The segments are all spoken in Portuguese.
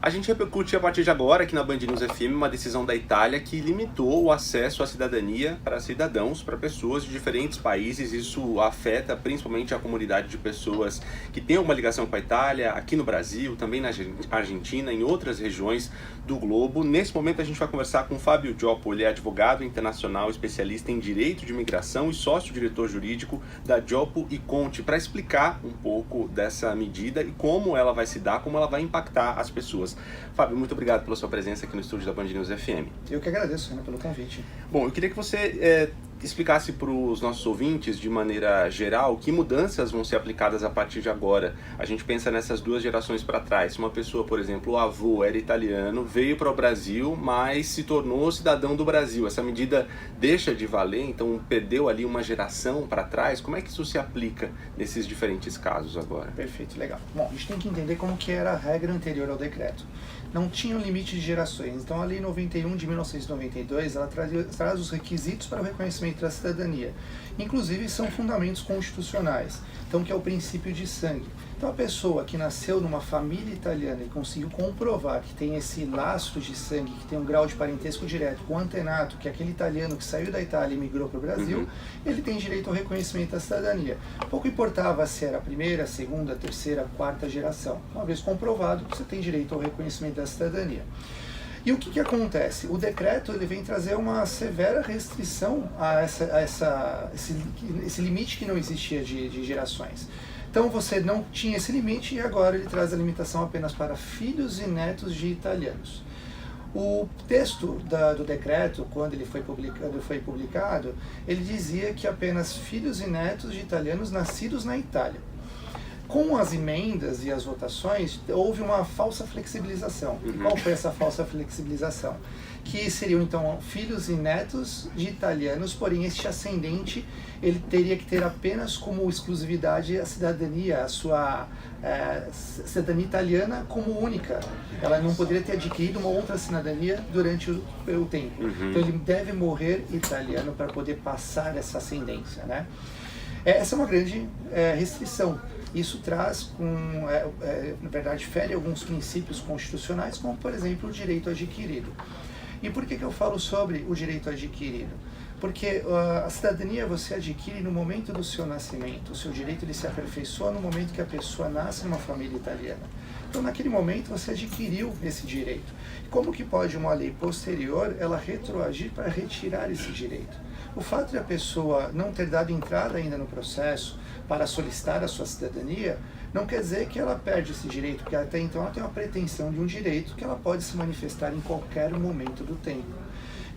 A gente repercute a partir de agora, aqui na Band News FM, uma decisão da Itália que limitou o acesso à cidadania para cidadãos, para pessoas de diferentes países. Isso afeta principalmente a comunidade de pessoas que têm alguma ligação com a Itália, aqui no Brasil, também na Argentina, em outras regiões do globo. Nesse momento a gente vai conversar com o Fábio Giopo, ele é advogado internacional, especialista em direito de imigração e sócio-diretor jurídico da Giopo e Conte, para explicar um pouco dessa medida e como ela vai se dar, como ela vai impactar as pessoas. Fábio, muito obrigado pela sua presença aqui no estúdio da Band News FM. Eu que agradeço, pelo convite. Bom, eu queria que você explicasse para os nossos ouvintes, de maneira geral, que mudanças vão ser aplicadas a partir de agora. A gente pensa nessas duas gerações para trás. Se uma pessoa, por exemplo, o avô era italiano, veio para o Brasil, mas se tornou cidadão do Brasil. Essa medida deixa de valer, então perdeu ali uma geração para trás. Como é que isso se aplica nesses diferentes casos agora? Perfeito, legal. Bom, a gente tem que entender como que era a regra anterior ao decreto. Não tinha um limite de gerações. Então, a Lei 91 de 1992, ela traz os requisitos para o reconhecimento da cidadania. Inclusive, são fundamentos constitucionais. Então, que é o princípio de sangue. Então, a pessoa que nasceu numa família italiana e conseguiu comprovar que tem esse lastro de sangue, que tem um grau de parentesco direto com o antenato, que é aquele italiano que saiu da Itália e migrou para o Brasil, ele tem direito ao reconhecimento da cidadania. Pouco importava se era a primeira, a segunda, a terceira, a quarta geração. Uma vez comprovado, você tem direito ao reconhecimento da cidadania. E o que acontece? O decreto ele vem trazer uma severa restrição a esse limite que não existia de gerações. Então você não tinha esse limite e agora ele traz a limitação apenas para filhos e netos de italianos. O texto do decreto, quando ele foi publicado, ele dizia que apenas filhos e netos de italianos nascidos na Itália. Com as emendas e as votações, houve uma falsa flexibilização. E qual foi essa falsa flexibilização? Que seriam, então, filhos e netos de italianos, porém este ascendente ele teria que ter apenas como exclusividade a cidadania, a sua cidadania italiana como única. Ela não poderia ter adquirido uma outra cidadania durante o tempo. Então ele deve morrer italiano para poder passar essa ascendência, né? Essa é uma grande restrição. Isso traz, na verdade, fere alguns princípios constitucionais, como, por exemplo, o direito adquirido. E por que eu falo sobre o direito adquirido? Porque a cidadania você adquire no momento do seu nascimento. O seu direito ele se aperfeiçoa no momento que a pessoa nasce numa família italiana. Então, naquele momento, você adquiriu esse direito. Como que pode uma lei posterior ela retroagir para retirar esse direito? O fato de a pessoa não ter dado entrada ainda no processo para solicitar a sua cidadania, não quer dizer que ela perde esse direito, porque até então ela tem uma pretensão de um direito que ela pode se manifestar em qualquer momento do tempo.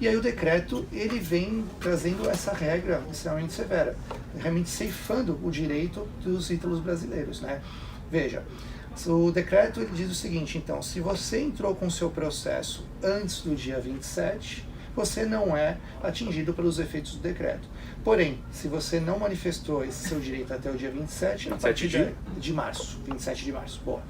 E aí o decreto, ele vem trazendo essa regra extremamente severa, realmente ceifando o direito dos ítalos brasileiros, né? Veja, o decreto ele diz o seguinte, então, se você entrou com o seu processo antes do dia 27, você não é atingido pelos efeitos do decreto. Porém, se você não manifestou esse seu direito até o dia 27, a partir de março, 27 de março, boa.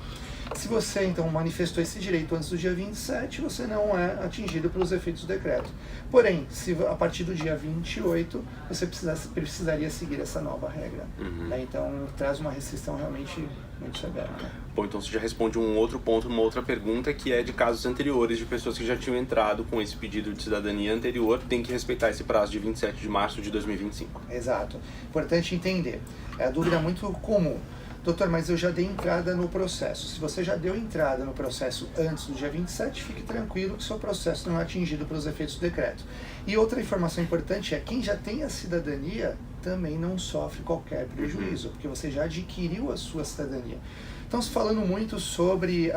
Se você, então, manifestou esse direito antes do dia 27, você não é atingido pelos efeitos do decreto. Porém, se a partir do dia 28, você precisaria seguir essa nova regra. Né? Então, traz uma restrição realmente muito severa. Né? Bom, então você já responde um outro ponto, uma outra pergunta, que é de casos anteriores, de pessoas que já tinham entrado com esse pedido de cidadania anterior, tem que respeitar esse prazo de 27 de março de 2025. Exato. Importante entender. É a dúvida muito comum. Doutor, mas eu já dei entrada no processo. Se você já deu entrada no processo antes do dia 27, fique tranquilo que seu processo não é atingido pelos efeitos do decreto. E outra informação importante é quem já tem a cidadania também não sofre qualquer prejuízo, porque você já adquiriu a sua cidadania. Então, se falando muito sobre,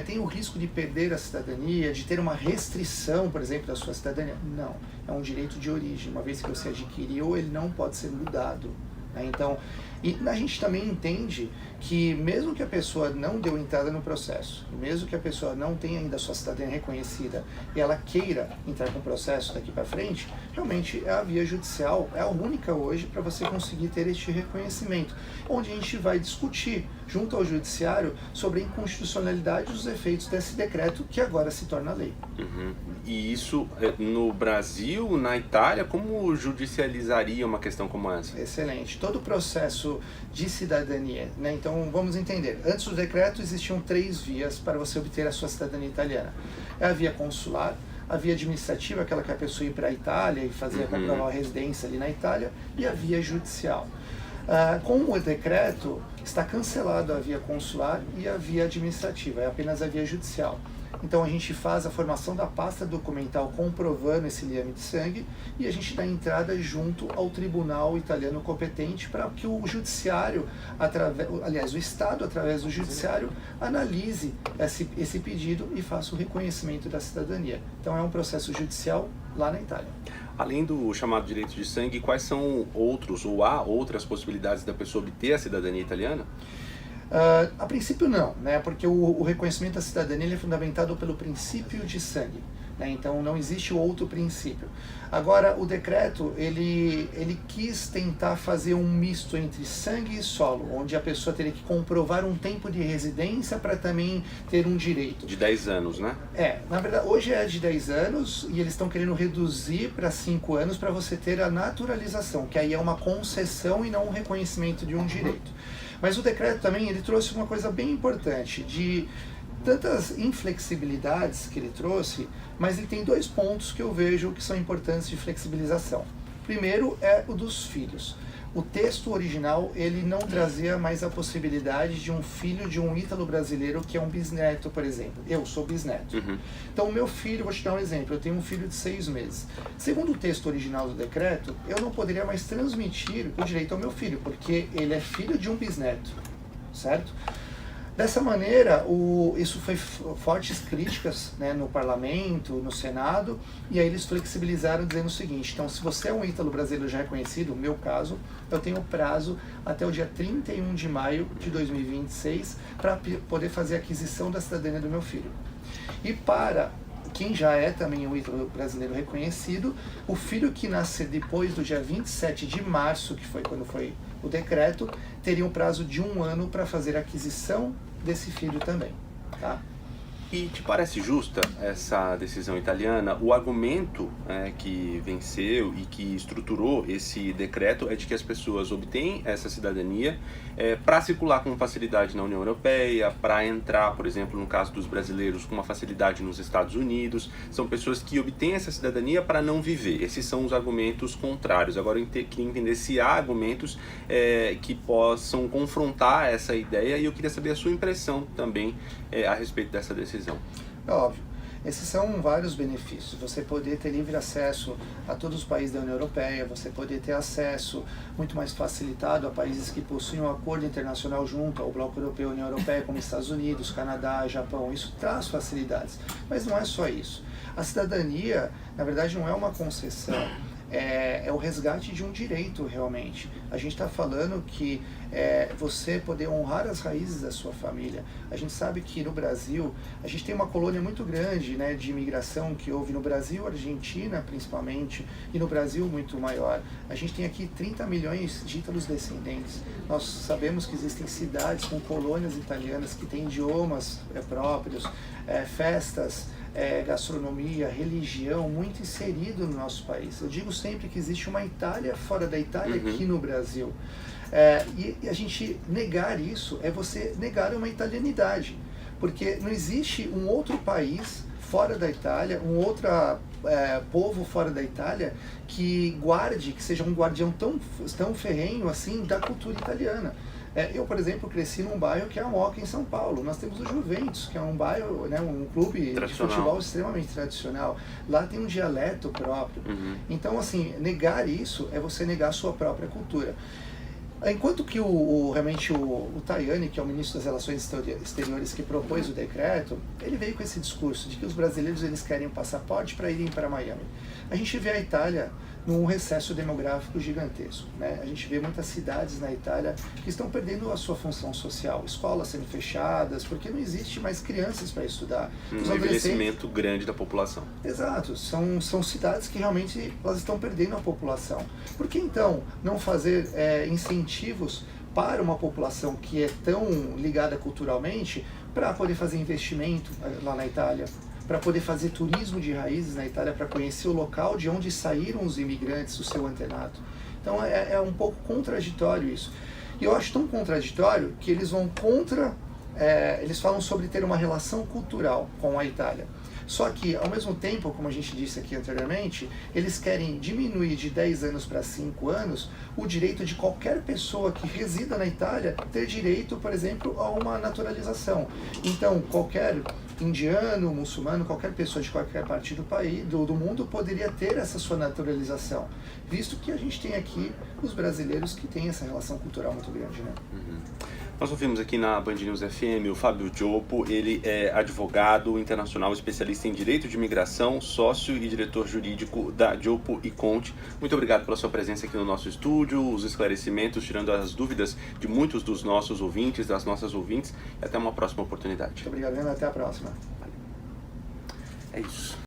tem o risco de perder a cidadania, de ter uma restrição, por exemplo, da sua cidadania. Não, é um direito de origem. Uma vez que você adquiriu, ele não pode ser mudado. Né? Então, e a gente também entende que mesmo que a pessoa não deu entrada no processo, mesmo que a pessoa não tenha ainda a sua cidadania reconhecida e ela queira entrar com o processo daqui para frente, realmente a via judicial é a única hoje para você conseguir ter este reconhecimento, onde a gente vai discutir junto ao judiciário sobre a inconstitucionalidade dos efeitos desse decreto que agora se torna lei. E isso no Brasil, na Itália, como judicializaria uma questão como essa? Excelente. Todo o processo processo de cidadania, né? Então, vamos entender. Antes do decreto, existiam 3 vias para você obter a sua cidadania italiana. É a via consular, a via administrativa, aquela que a pessoa ia para a Itália e fazia comprovar a residência ali na Itália, e a via judicial. Com o decreto, está cancelado a via consular e a via administrativa, é apenas a via judicial. Então a gente faz a formação da pasta documental comprovando esse liame de sangue e a gente dá entrada junto ao tribunal italiano competente para que o judiciário, o Estado, através do judiciário, analise esse pedido e faça o reconhecimento da cidadania. Então é um processo judicial lá na Itália. Além do chamado direito de sangue, quais são outros, ou há outras possibilidades da pessoa obter a cidadania italiana? A princípio não, né? Porque o reconhecimento da cidadania ele é fundamentado pelo princípio de sangue, né? Então não existe outro princípio. Agora o decreto ele quis tentar fazer um misto entre sangue e solo, onde a pessoa teria que comprovar um tempo de residência para também ter um direito. De 10 anos, né? Na verdade hoje é de 10 anos e eles estão querendo reduzir para 5 anos para você ter a naturalização, que aí é uma concessão e não um reconhecimento de um direito. Mas o decreto também ele trouxe uma coisa bem importante, de tantas inflexibilidades que ele trouxe, mas ele tem 2 pontos que eu vejo que são importantes de flexibilização. Primeiro é o dos filhos. O texto original ele não trazia mais a possibilidade de um filho de um ítalo brasileiro que é um bisneto, por exemplo. Eu sou bisneto. Então o meu filho, vou te dar um exemplo, eu tenho um filho de 6 meses. Segundo o texto original do decreto, eu não poderia mais transmitir o direito ao meu filho, porque ele é filho de um bisneto, certo? Dessa maneira, isso foi fortes críticas, né, no parlamento, no Senado, e aí eles flexibilizaram dizendo o seguinte: então, se você é um ítalo brasileiro já reconhecido, no meu caso, eu tenho prazo até o dia 31 de maio de 2026 para poder fazer a aquisição da cidadania do meu filho. E para quem já é também um ítalo brasileiro reconhecido, o filho que nascer depois do dia 27 de março, que foi quando foi o decreto, teria um prazo de 1 ano para fazer a aquisição desse filho também, tá? E te parece justa essa decisão italiana? O argumento que venceu e que estruturou esse decreto é de que as pessoas obtêm essa cidadania para circular com facilidade na União Europeia, para entrar, por exemplo, no caso dos brasileiros, com uma facilidade nos Estados Unidos. São pessoas que obtêm essa cidadania para não viver. Esses são os argumentos contrários. Agora eu queria entender se há argumentos que possam confrontar essa ideia, e eu queria saber a sua impressão também a respeito dessa decisão. É óbvio, esses são vários benefícios. Você poder ter livre acesso a todos os países da União Europeia, você poder ter acesso muito mais facilitado a países que possuem um acordo internacional junto ao Bloco Europeu e União Europeia, como Estados Unidos, Canadá, Japão. Isso traz facilidades, mas não é só isso. A cidadania, na verdade, não é uma concessão. É o resgate de um direito, realmente. A gente está falando que você poder honrar as raízes da sua família. A gente sabe que no Brasil, a gente tem uma colônia muito grande, né, de imigração que houve no Brasil, Argentina principalmente, e no Brasil muito maior. A gente tem aqui 30 milhões de ítalos descendentes. Nós sabemos que existem cidades com colônias italianas que têm idiomas próprios, festas, gastronomia, religião muito inserido no nosso país. Eu digo sempre que existe uma Itália fora da Itália aqui no Brasil. E a gente negar isso é você negar uma italianidade, porque não existe um outro país fora da Itália, um outro povo fora da Itália que seja um guardião tão ferrenho assim da cultura italiana. Eu, por exemplo, cresci num bairro que é a Moca, em São Paulo. Nós temos o Juventus, que é um bairro, né, um clube de futebol extremamente tradicional. Lá tem um dialeto próprio. Então, assim, negar isso é você negar a sua própria cultura. Enquanto que realmente o Tajani, que é o ministro das Relações Exteriores que propôs o decreto, ele veio com esse discurso de que os brasileiros eles querem um passaporte para irem para Miami. A gente vê a Itália num recesso demográfico gigantesco, né? A gente vê muitas cidades na Itália que estão perdendo a sua função social, escolas sendo fechadas, porque não existe mais crianças para estudar. Um envelhecimento grande da população. Exato, são cidades que realmente elas estão perdendo a população. Por que então não fazer incentivos para uma população que é tão ligada culturalmente para poder fazer investimento lá na Itália? Para poder fazer turismo de raízes na Itália, para conhecer o local de onde saíram os imigrantes, o seu antenato. Então é um pouco contraditório isso. E eu acho tão contraditório que eles vão contra, eles falam sobre ter uma relação cultural com a Itália. Só que, ao mesmo tempo, como a gente disse aqui anteriormente, eles querem diminuir de 10 anos para 5 anos o direito de qualquer pessoa que resida na Itália ter direito, por exemplo, a uma naturalização. Então, qualquer indiano, muçulmano, qualquer pessoa de qualquer parte do país, do mundo, poderia ter essa sua naturalização, visto que a gente tem aqui os brasileiros que têm essa relação cultural muito grande, né? Nós ouvimos aqui na Band News FM o Fábio Giopo, ele é advogado internacional, especialista em direito de imigração, sócio e diretor jurídico da Giopo & Conte. Muito obrigado pela sua presença aqui no nosso estúdio, os esclarecimentos, tirando as dúvidas de muitos dos nossos ouvintes, das nossas ouvintes, e até uma próxima oportunidade. Muito obrigado, Renan. Até a próxima. É isso.